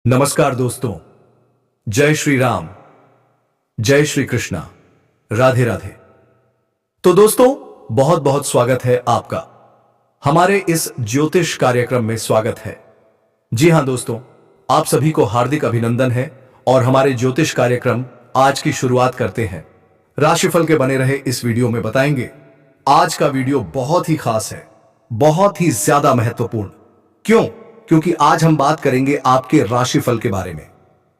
नमस्कार दोस्तों। जय श्री राम, जय श्री कृष्णा, राधे राधे। तो दोस्तों, बहुत बहुत स्वागत है आपका हमारे इस ज्योतिष कार्यक्रम में। स्वागत है। जी हां दोस्तों, आप सभी को हार्दिक अभिनंदन है और हमारे ज्योतिष कार्यक्रम आज की शुरुआत करते हैं। राशिफल के बने रहे इस वीडियो में बताएंगे। आज का वीडियो बहुत ही खास है, बहुत ही ज्यादा महत्वपूर्ण। क्यों? क्योंकि आज हम बात करेंगे आपके राशिफल के बारे में।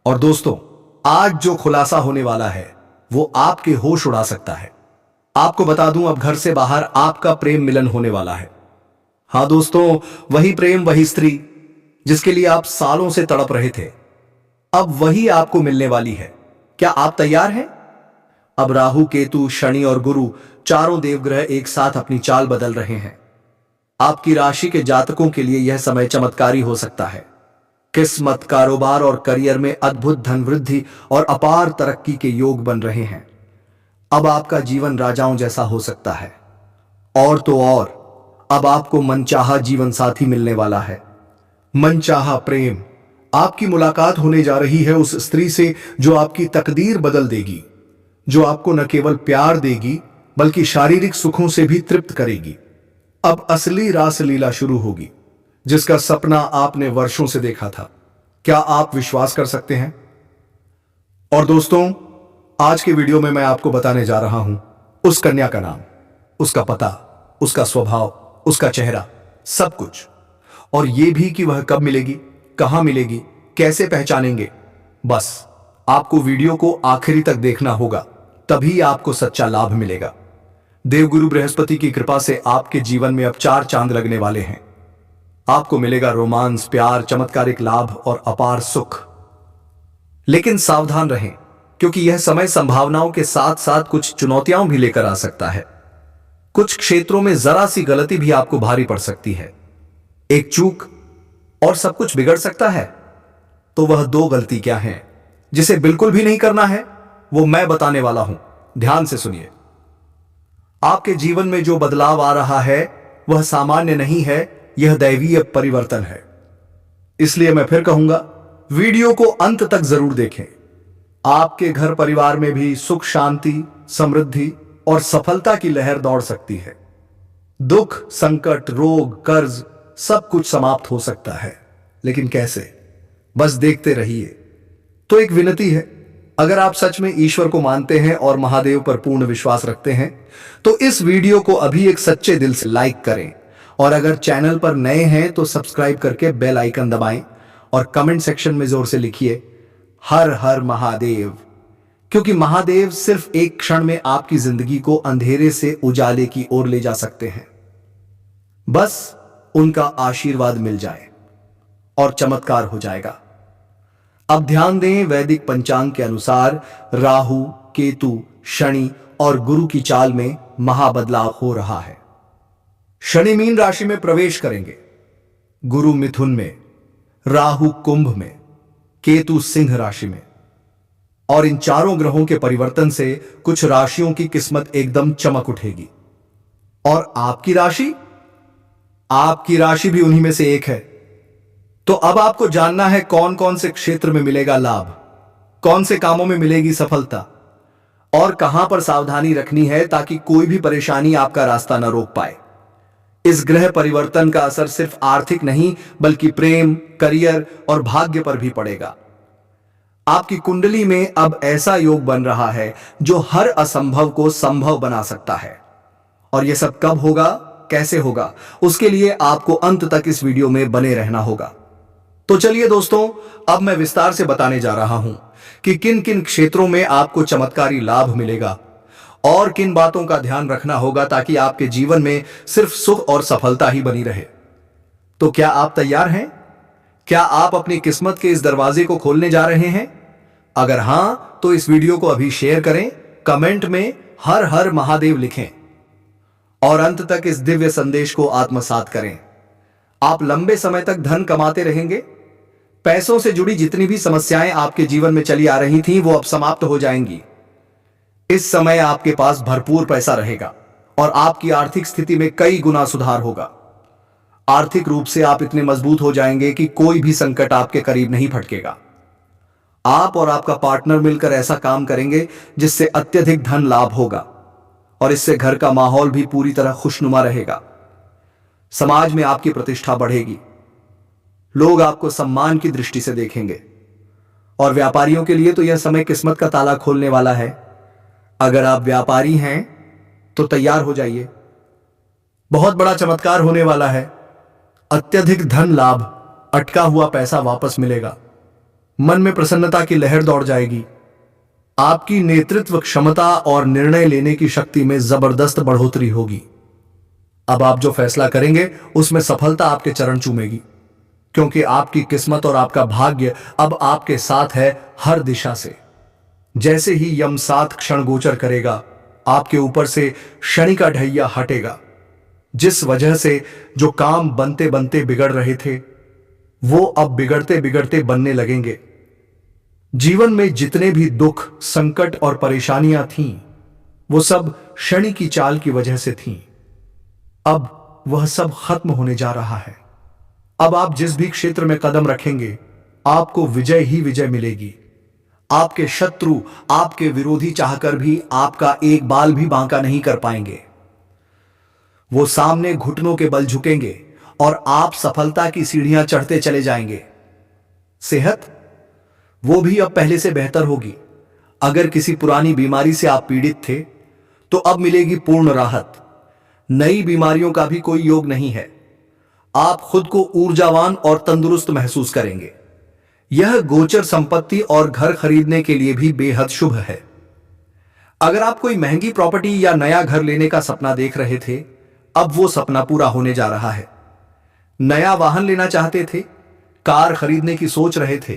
और दोस्तों, आज जो खुलासा होने वाला है वो आपके होश उड़ा सकता है। आपको बता दूं, अब घर से बाहर आपका प्रेम मिलन होने वाला है। हां दोस्तों, वही प्रेम, वही स्त्री जिसके लिए आप सालों से तड़प रहे थे, अब वही आपको मिलने वाली है। क्या आप तैयार हैं? अब राहु, केतु, शनि और गुरु, चारों देवग्रह एक साथ अपनी चाल बदल रहे हैं। आपकी राशि के जातकों के लिए यह समय चमत्कारी हो सकता है। किस्मत, कारोबार और करियर में अद्भुत धन वृद्धि और अपार तरक्की के योग बन रहे हैं। अब आपका जीवन राजाओं जैसा हो सकता है। और तो और, अब आपको मनचाहा जीवन साथी मिलने वाला है। मनचाहा प्रेम। आपकी मुलाकात होने जा रही है उस स्त्री से जो आपकी तकदीर बदल देगी, जो आपको न केवल प्यार देगी बल्कि शारीरिक सुखों से भी तृप्त करेगी। अब असली रासलीला शुरू होगी, जिसका सपना आपने वर्षों से देखा था। क्या आप विश्वास कर सकते हैं? और दोस्तों, आज के वीडियो में मैं आपको बताने जा रहा हूं उस कन्या का नाम, उसका पता, उसका स्वभाव, उसका चेहरा, सब कुछ। और यह भी कि वह कब मिलेगी, कहां मिलेगी, कैसे पहचानेंगे। बस आपको वीडियो को आखिरी तक देखना होगा, तभी आपको सच्चा लाभ मिलेगा। देवगुरु बृहस्पति की कृपा से आपके जीवन में अब 4 चांद लगने वाले हैं। आपको मिलेगा रोमांस, प्यार, चमत्कारिक लाभ और अपार सुख। लेकिन सावधान रहें, क्योंकि यह समय संभावनाओं के साथ साथ कुछ चुनौतियां भी लेकर आ सकता है। कुछ क्षेत्रों में जरा सी गलती भी आपको भारी पड़ सकती है। एक चूक और सब कुछ बिगड़ सकता है। तो वह 2 गलती क्या हैं जिसे बिल्कुल भी नहीं करना है, वो मैं बताने वाला हूं। ध्यान से सुनिए। आपके जीवन में जो बदलाव आ रहा है वह सामान्य नहीं है, यह दैवीय परिवर्तन है। इसलिए मैं फिर कहूंगा, वीडियो को अंत तक जरूर देखें। आपके घर परिवार में भी सुख, शांति, समृद्धि और सफलता की लहर दौड़ सकती है। दुख, संकट, रोग, कर्ज, सब कुछ समाप्त हो सकता है। लेकिन कैसे? बस देखते रहिए। तो एक विनती है, अगर आप सच में ईश्वर को मानते हैं और महादेव पर पूर्ण विश्वास रखते हैं तो इस वीडियो को अभी एक सच्चे दिल से लाइक करें। और अगर चैनल पर नए हैं तो सब्सक्राइब करके बेल आइकन दबाएं और कमेंट सेक्शन में जोर से लिखिए, हर हर महादेव। क्योंकि महादेव सिर्फ एक क्षण में आपकी जिंदगी को अंधेरे से उजाले की ओर ले जा सकते हैं। बस उनका आशीर्वाद मिल जाए और चमत्कार हो जाएगा। अब ध्यान दें, वैदिक पंचांग के अनुसार राहु, केतु, शनि और गुरु की चाल में महाबदलाव हो रहा है। शनि मीन राशि में प्रवेश करेंगे, गुरु मिथुन में, राहु कुंभ में, केतु सिंह राशि में। और इन चारों ग्रहों के परिवर्तन से कुछ राशियों की किस्मत एकदम चमक उठेगी। और आपकी राशि? आपकी राशि भी उन्हीं में से एक है। तो अब आपको जानना है कौन कौन से क्षेत्र में मिलेगा लाभ, कौन से कामों में मिलेगी सफलता और कहां पर सावधानी रखनी है ताकि कोई भी परेशानी आपका रास्ता न रोक पाए। इस ग्रह परिवर्तन का असर सिर्फ आर्थिक नहीं बल्कि प्रेम, करियर और भाग्य पर भी पड़ेगा। आपकी कुंडली में अब ऐसा योग बन रहा है जो हर असंभव को संभव बना सकता है। और यह सब कब होगा, कैसे होगा, उसके लिए आपको अंत तक इस वीडियो में बने रहना होगा। तो चलिए दोस्तों, अब मैं विस्तार से बताने जा रहा हूं कि किन किन क्षेत्रों में आपको चमत्कारी लाभ मिलेगा और किन बातों का ध्यान रखना होगा ताकि आपके जीवन में सिर्फ सुख और सफलता ही बनी रहे। तो क्या आप तैयार हैं? क्या आप अपनी किस्मत के इस दरवाजे को खोलने जा रहे हैं? अगर हां, तो इस वीडियो को अभी शेयर करें, कमेंट में हर हर महादेव लिखें और अंत तक इस दिव्य संदेश को आत्मसात करें। आप लंबे समय तक धन कमाते रहेंगे। पैसों से जुड़ी जितनी भी समस्याएं आपके जीवन में चली आ रही थीं, वो अब समाप्त हो जाएंगी। इस समय आपके पास भरपूर पैसा रहेगा और आपकी आर्थिक स्थिति में कई गुना सुधार होगा। आर्थिक रूप से आप इतने मजबूत हो जाएंगे कि कोई भी संकट आपके करीब नहीं फटकेगा। आप और आपका पार्टनर मिलकर ऐसा काम करेंगे जिससे अत्यधिक धन लाभ होगा और इससे घर का माहौल भी पूरी तरह खुशनुमा रहेगा। समाज में आपकी प्रतिष्ठा बढ़ेगी, लोग आपको सम्मान की दृष्टि से देखेंगे और व्यापारियों के लिए तो यह समय किस्मत का ताला खोलने वाला है। अगर आप व्यापारी हैं तो तैयार हो जाइए, बहुत बड़ा चमत्कार होने वाला है। अत्यधिक धन लाभ, अटका हुआ पैसा वापस मिलेगा, मन में प्रसन्नता की लहर दौड़ जाएगी। आपकी नेतृत्व क्षमता और निर्णय लेने की शक्ति में जबरदस्त बढ़ोतरी होगी। अब आप जो फैसला करेंगे उसमें सफलता आपके चरण चूमेगी, क्योंकि आपकी किस्मत और आपका भाग्य अब आपके साथ है हर दिशा से। जैसे ही यम 7 क्षण गोचर करेगा, आपके ऊपर से शनि का ढैया हटेगा, जिस वजह से जो काम बनते बनते बिगड़ रहे थे वो अब बिगड़ते बिगड़ते बनने लगेंगे। जीवन में जितने भी दुख, संकट और परेशानियां थीं, वो सब शनि की चाल की वजह से थीं। अब वह सब खत्म होने जा रहा है। अब आप जिस भी क्षेत्र में कदम रखेंगे, आपको विजय ही विजय मिलेगी। आपके शत्रु, आपके विरोधी चाहकर भी आपका एक बाल भी बांका नहीं कर पाएंगे। वो सामने घुटनों के बल झुकेंगे और आप सफलता की सीढ़ियां चढ़ते चले जाएंगे। सेहत, वो भी अब पहले से बेहतर होगी। अगर किसी पुरानी बीमारी से आप पीड़ित थे तो अब मिलेगी पूर्ण राहत। नई बीमारियों का भी कोई योग नहीं है। आप खुद को ऊर्जावान और तंदुरुस्त महसूस करेंगे। यह गोचर संपत्ति और घर खरीदने के लिए भी बेहद शुभ है। अगर आप कोई महंगी प्रॉपर्टी या नया घर लेने का सपना देख रहे थे, अब वो सपना पूरा होने जा रहा है। नया वाहन लेना चाहते थे, कार खरीदने की सोच रहे थे,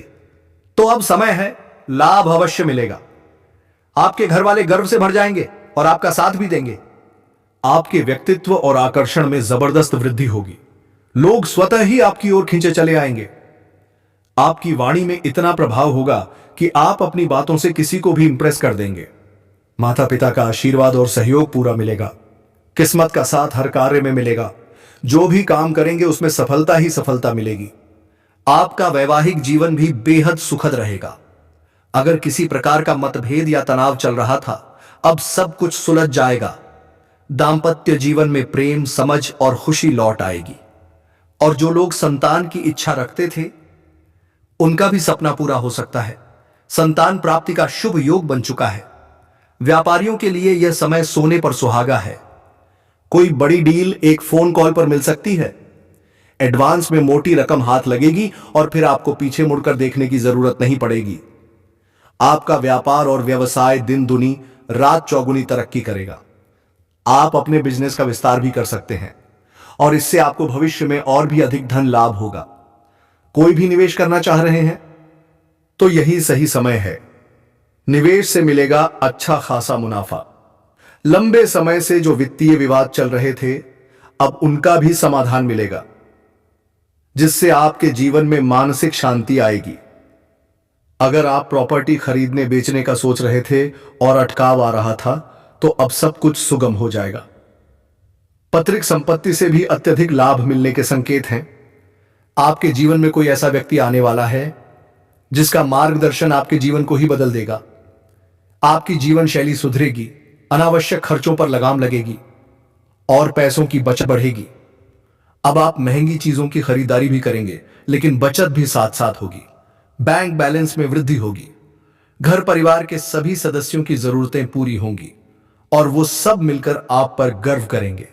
तो अब समय है, लाभ अवश्य मिलेगा। आपके घर वाले गर्व से भर जाएंगे और आपका साथ भी देंगे। आपके व्यक्तित्व और आकर्षण में जबरदस्त वृद्धि होगी। लोग स्वतः ही आपकी ओर खींचे चले आएंगे। आपकी वाणी में इतना प्रभाव होगा कि आप अपनी बातों से किसी को भी इंप्रेस कर देंगे। माता पिता का आशीर्वाद और सहयोग पूरा मिलेगा। किस्मत का साथ हर कार्य में मिलेगा। जो भी काम करेंगे उसमें सफलता ही सफलता मिलेगी। आपका वैवाहिक जीवन भी बेहद सुखद रहेगा। अगर किसी प्रकार का मतभेद या तनाव चल रहा था, अब सब कुछ सुलझ जाएगा। दांपत्य जीवन में प्रेम, समझ और खुशी लौट आएगी। और जो लोग संतान की इच्छा रखते थे, उनका भी सपना पूरा हो सकता है। संतान प्राप्ति का शुभ योग बन चुका है। व्यापारियों के लिए यह समय सोने पर सुहागा है। कोई बड़ी डील एक फोन कॉल पर मिल सकती है। एडवांस में मोटी रकम हाथ लगेगी और फिर आपको पीछे मुड़कर देखने की जरूरत नहीं पड़ेगी। आपका व्यापार और व्यवसाय दिन दुनी रात चौगुनी तरक्की करेगा। आप अपने बिजनेस का विस्तार भी कर सकते हैं और इससे आपको भविष्य में और भी अधिक धन लाभ होगा। कोई भी निवेश करना चाह रहे हैं तो यही सही समय है। निवेश से मिलेगा अच्छा खासा मुनाफा। लंबे समय से जो वित्तीय विवाद चल रहे थे, अब उनका भी समाधान मिलेगा, जिससे आपके जीवन में मानसिक शांति आएगी। अगर आप प्रॉपर्टी खरीदने बेचने का सोच रहे थे और अटकाव आ रहा था, तो अब सब कुछ सुगम हो जाएगा। पैतृक संपत्ति से भी अत्यधिक लाभ मिलने के संकेत हैं। आपके जीवन में कोई ऐसा व्यक्ति आने वाला है जिसका मार्गदर्शन आपके जीवन को ही बदल देगा। आपकी जीवन शैली सुधरेगी, अनावश्यक खर्चों पर लगाम लगेगी और पैसों की बचत बढ़ेगी। अब आप महंगी चीजों की खरीदारी भी करेंगे, लेकिन बचत भी साथ साथ होगी। बैंक बैलेंस में वृद्धि होगी। घर परिवार के सभी सदस्यों की जरूरतें पूरी होंगी और वो सब मिलकर आप पर गर्व करेंगे।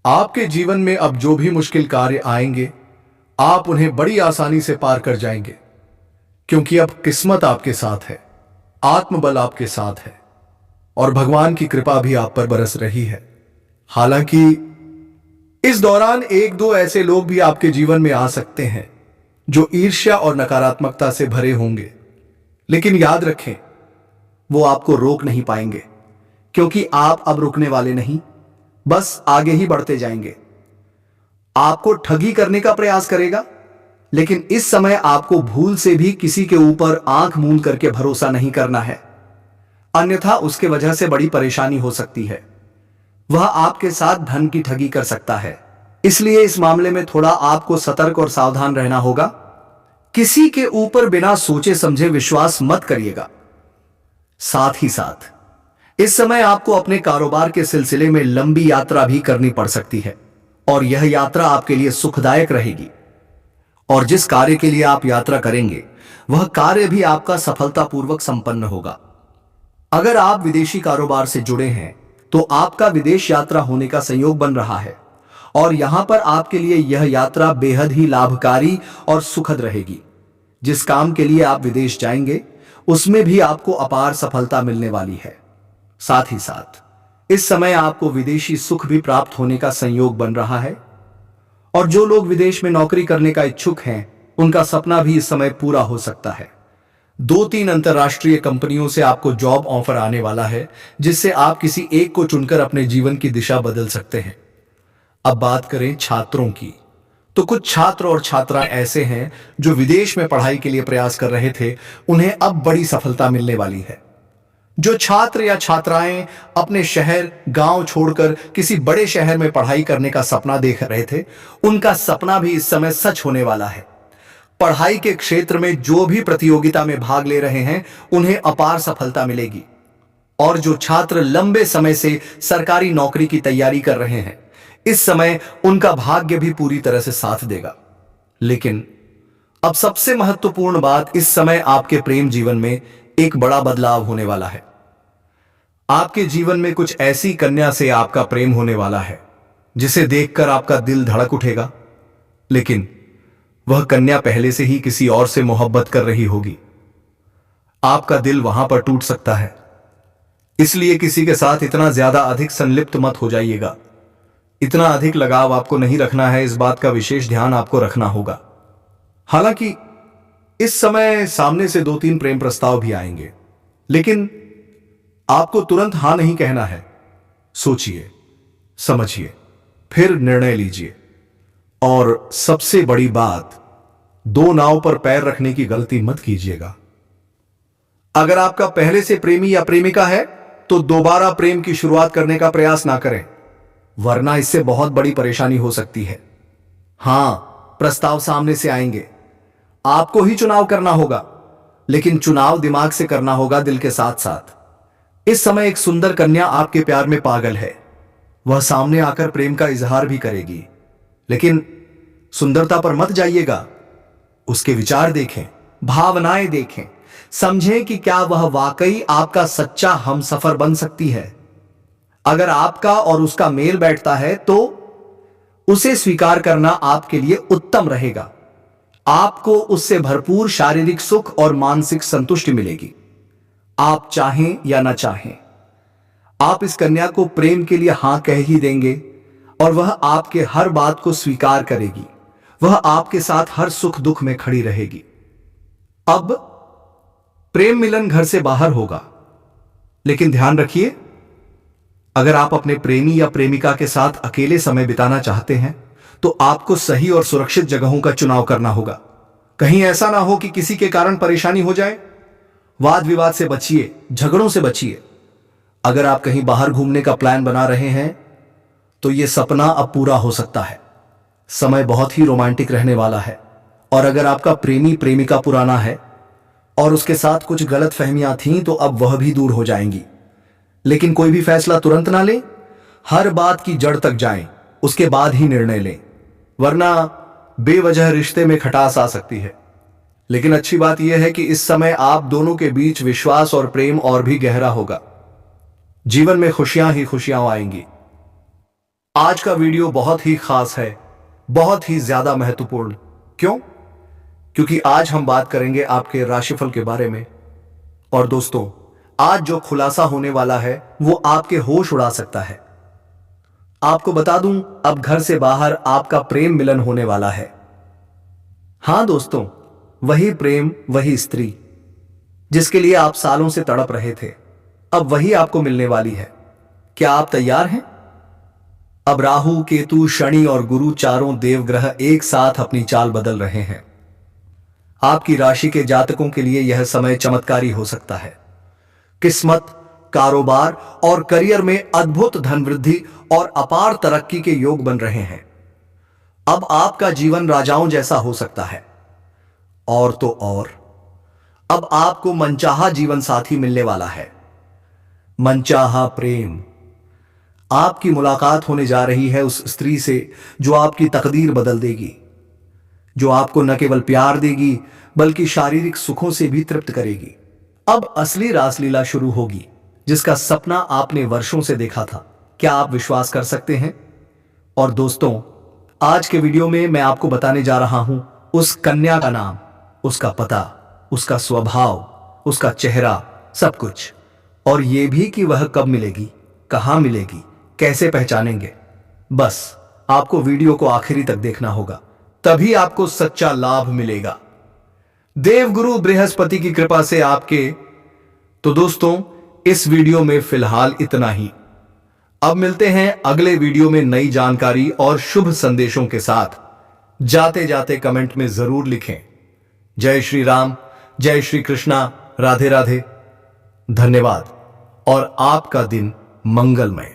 आपके जीवन में अब जो भी मुश्किल कार्य आएंगे, आप उन्हें बड़ी आसानी से पार कर जाएंगे, क्योंकि अब किस्मत आपके साथ है, आत्मबल आपके साथ है और भगवान की कृपा भी आप पर बरस रही है। हालांकि इस दौरान एक दो ऐसे लोग भी आपके जीवन में आ सकते हैं जो ईर्ष्या और नकारात्मकता से भरे होंगे, लेकिन याद रखें, वो आपको रोक नहीं पाएंगे, क्योंकि आप अब रुकने वाले नहीं, बस आगे ही बढ़ते जाएंगे। आपको ठगी करने का प्रयास करेगा, लेकिन इस समय आपको भूल से भी किसी के ऊपर आंख मूंद करके भरोसा नहीं करना है, अन्यथा उसके वजह से बड़ी परेशानी हो सकती है। वह आपके साथ धन की ठगी कर सकता है। इसलिए इस मामले में थोड़ा आपको सतर्क और सावधान रहना होगा। किसी के ऊपर बिना सोचे समझे विश्वास मत करिएगा। साथ ही साथ इस समय आपको अपने कारोबार के सिलसिले में लंबी यात्रा भी करनी पड़ सकती है और यह यात्रा आपके लिए सुखदायक रहेगी। और जिस कार्य के लिए आप यात्रा करेंगे वह कार्य भी आपका सफलतापूर्वक संपन्न होगा। अगर आप विदेशी कारोबार से जुड़े हैं तो आपका विदेश यात्रा होने का संयोग बन रहा है और यहां पर आपके लिए यह यात्रा बेहद ही लाभकारी और सुखद रहेगी। जिस काम के लिए आप विदेश जाएंगे उसमें भी आपको अपार सफलता मिलने वाली है। साथ ही साथ इस समय आपको विदेशी सुख भी प्राप्त होने का संयोग बन रहा है और जो लोग विदेश में नौकरी करने का इच्छुक हैं उनका सपना भी इस समय पूरा हो सकता है। 2-3 अंतरराष्ट्रीय कंपनियों से आपको जॉब ऑफर आने वाला है जिससे आप किसी एक को चुनकर अपने जीवन की दिशा बदल सकते हैं। अब बात करें छात्रों की, तो कुछ छात्र और छात्राएं ऐसे हैं जो विदेश में पढ़ाई के लिए प्रयास कर रहे थे, उन्हें अब बड़ी सफलता मिलने वाली है। जो छात्र या छात्राएं अपने शहर गांव छोड़कर किसी बड़े शहर में पढ़ाई करने का सपना देख रहे थे, उनका सपना भी इस समय सच होने वाला है। पढ़ाई के क्षेत्र में जो भी प्रतियोगिता में भाग ले रहे हैं उन्हें अपार सफलता मिलेगी। और जो छात्र लंबे समय से सरकारी नौकरी की तैयारी कर रहे हैं, इस समय उनका भाग्य भी पूरी तरह से साथ देगा। लेकिन अब सबसे महत्वपूर्ण बात, इस समय आपके प्रेम जीवन में एक बड़ा बदलाव होने वाला है। आपके जीवन में कुछ ऐसी कन्या से आपका प्रेम होने वाला है जिसे देखकर आपका दिल धड़क उठेगा, लेकिन वह कन्या पहले से ही किसी और से मोहब्बत कर रही होगी। आपका दिल वहां पर टूट सकता है, इसलिए किसी के साथ इतना ज्यादा अधिक संलिप्त मत हो जाइएगा। इतना अधिक लगाव आपको नहीं रखना है, इस बात का विशेष ध्यान आपको रखना होगा। हालांकि इस समय सामने से 2-3 प्रेम प्रस्ताव भी आएंगे, लेकिन आपको तुरंत हां नहीं कहना है। सोचिए, समझिए, फिर निर्णय लीजिए। और सबसे बड़ी बात, 2 नाव पर पैर रखने की गलती मत कीजिएगा। अगर आपका पहले से प्रेमी या प्रेमिका है तो दोबारा प्रेम की शुरुआत करने का प्रयास ना करें, वरना इससे बहुत बड़ी परेशानी हो सकती है। हां, प्रस्ताव सामने से आएंगे, आपको ही चुनाव करना होगा, लेकिन चुनाव दिमाग से करना होगा, दिल के साथ साथ। इस समय एक सुंदर कन्या आपके प्यार में पागल है। वह सामने आकर प्रेम का इजहार भी करेगी, लेकिन सुंदरता पर मत जाइएगा। उसके विचार देखें, भावनाएं देखें, समझें कि क्या वह वाकई आपका सच्चा हमसफर बन सकती है। अगर आपका और उसका मेल बैठता है तो उसे स्वीकार करना आपके लिए उत्तम रहेगा। आपको उससे भरपूर शारीरिक सुख और मानसिक संतुष्टि मिलेगी। आप चाहें या ना चाहें, आप इस कन्या को प्रेम के लिए हां कह ही देंगे और वह आपके हर बात को स्वीकार करेगी। वह आपके साथ हर सुख दुख में खड़ी रहेगी। अब प्रेम मिलन घर से बाहर होगा, लेकिन ध्यान रखिए, अगर आप अपने प्रेमी या प्रेमिका के साथ अकेले समय बिताना चाहते हैं तो आपको सही और सुरक्षित जगहों का चुनाव करना होगा। कहीं ऐसा ना हो कि किसी के कारण परेशानी हो जाए। वाद विवाद से बचिए, झगड़ों से बचिए। अगर आप कहीं बाहर घूमने का प्लान बना रहे हैं तो यह सपना अब पूरा हो सकता है। समय बहुत ही रोमांटिक रहने वाला है। और अगर आपका प्रेमी प्रेमिका पुराना है और उसके साथ कुछ गलत फहमियां थीं तो अब वह भी दूर हो जाएंगी। लेकिन कोई भी फैसला तुरंत ना लें, हर बात की जड़ तक जाएं, उसके बाद ही निर्णय लें, वरना बेवजह रिश्ते में खटास आ सकती है। लेकिन अच्छी बात यह है कि इस समय आप दोनों के बीच विश्वास और प्रेम और भी गहरा होगा। जीवन में खुशियां ही खुशियां आएंगी। आज का वीडियो बहुत ही खास है, बहुत ही ज्यादा महत्वपूर्ण। क्यों? क्योंकि आज हम बात करेंगे आपके राशिफल के बारे में। और दोस्तों, आज जो खुलासा होने वाला है वो आपके होश उड़ा सकता है। आपको बता दूं, अब घर से बाहर आपका प्रेम मिलन होने वाला है। हां दोस्तों, वही प्रेम, वही स्त्री जिसके लिए आप सालों से तड़प रहे थे, अब वही आपको मिलने वाली है। क्या आप तैयार हैं? अब राहु, केतु, शनि और गुरु चारों देवग्रह एक साथ अपनी चाल बदल रहे हैं। आपकी राशि के जातकों के लिए यह समय चमत्कारी हो सकता है। किस्मत, कारोबार और करियर में अद्भुत धन वृद्धि और अपार तरक्की के योग बन रहे हैं। अब आपका जीवन राजाओं जैसा हो सकता है। और तो और, अब आपको मनचाहा जीवन साथी मिलने वाला है। मनचाहा प्रेम। आपकी मुलाकात होने जा रही है उस स्त्री से जो आपकी तकदीर बदल देगी, जो आपको न केवल प्यार देगी बल्कि शारीरिक सुखों से भी तृप्त करेगी। अब असली रासलीला शुरू होगी, जिसका सपना आपने वर्षों से देखा था। क्या आप विश्वास कर सकते हैं? और दोस्तों, आज के वीडियो में मैं आपको बताने जा रहा हूं उस कन्या का नाम, उसका पता, उसका स्वभाव, उसका चेहरा, सब कुछ। और यह भी कि वह कब मिलेगी, कहां मिलेगी, कैसे पहचानेंगे। बस आपको वीडियो को आखिरी तक देखना होगा, तभी आपको सच्चा लाभ मिलेगा, देवगुरु बृहस्पति की कृपा से आपके। तो दोस्तों, इस वीडियो में फिलहाल इतना ही। अब मिलते हैं अगले वीडियो में नई जानकारी और शुभ संदेशों के साथ। जाते जाते कमेंट में जरूर लिखें, जय श्री राम, जय श्री कृष्णा, राधे राधे। धन्यवाद और आपका दिन मंगलमय।